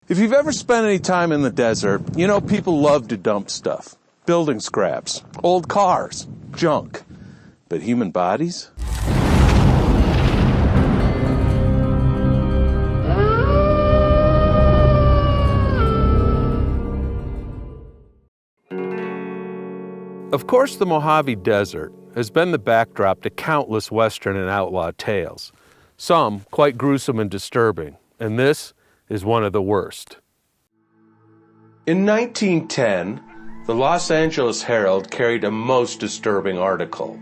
If you've ever spent any time in the desert, you know people love to dump stuff. Building scraps, old cars, junk. But human bodies? Of course, the Mojave Desert has been the backdrop to countless Western and outlaw tales, some quite gruesome and disturbing, and this is one of the worst. In 1910, the Los Angeles Herald carried a most disturbing article.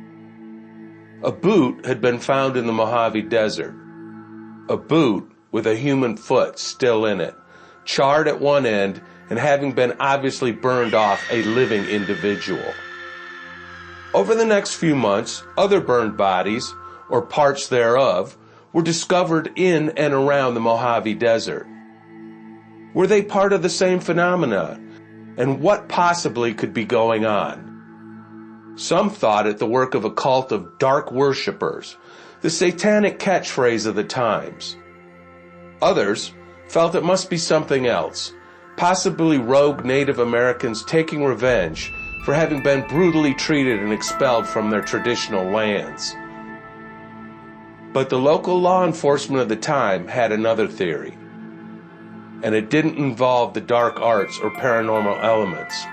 A boot had been found in the Mojave Desert. A boot with a human foot still in it, charred at one end and having been obviously burned off a living individual. Over the next few months, other burned bodies, or parts thereof, were discovered in and around the Mojave Desert. Were they part of the same phenomenon? And what possibly could be going on? Some thought it the work of a cult of dark worshippers, the satanic catchphrase of the times. Others felt it must be something else, possibly rogue Native Americans taking revenge for having been brutally treated and expelled from their traditional lands. But the local law enforcement of the time had another theory, and it didn't involve the dark arts or paranormal elements.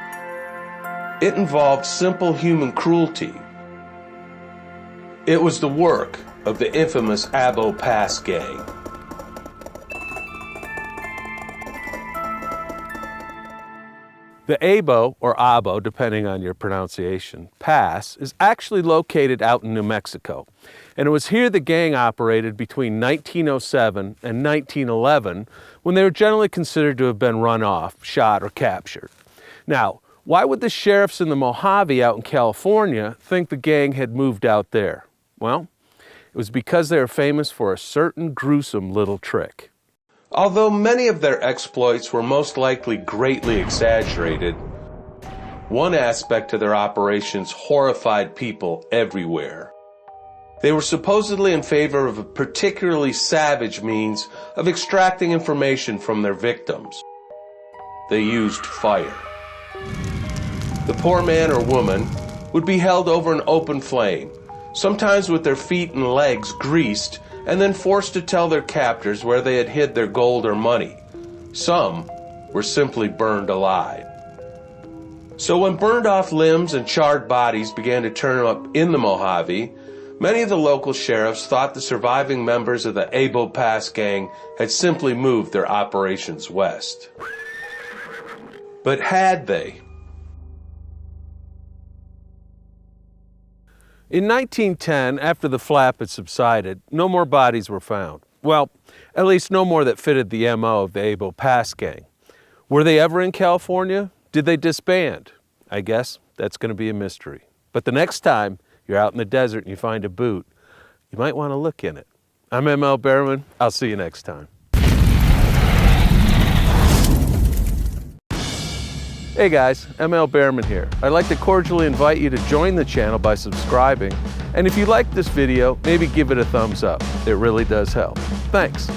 It involved simple human cruelty. It was the work of the infamous Abo Pass Gang. The Abo, or Abo, depending on your pronunciation, Pass is actually located out in New Mexico. And it was here the gang operated between 1907 and 1911, when they were generally considered to have been run off, shot, or captured. Now, why would the sheriffs in the Mojave out in California think the gang had moved out there? Well, it was because they were famous for a certain gruesome little trick. Although many of their exploits were most likely greatly exaggerated, one aspect of their operations horrified people everywhere. They were supposedly in favor of a particularly savage means of extracting information from their victims. They used fire. The poor man or woman would be held over an open flame, sometimes with their feet and legs greased, and then forced to tell their captors where they had hid their gold or money. Some were simply burned alive. So when burned off limbs and charred bodies began to turn up in the Mojave, many of the local sheriffs thought the surviving members of the Abo Pass Gang had simply moved their operations west. But had they? In 1910, after the flap had subsided, no more bodies were found. Well, at least no more that fitted the MO of the Abo Pass Gang. Were they ever in California? Did they disband? I guess that's going to be a mystery. But the next time you're out in the desert and you find a boot, you might want to look in it. I'm ML Behrman. I'll see you next time. Hey guys, ML Behrman here. I'd like to cordially invite you to join the channel by subscribing. And if you liked this video, maybe give it a thumbs up. It really does help. Thanks.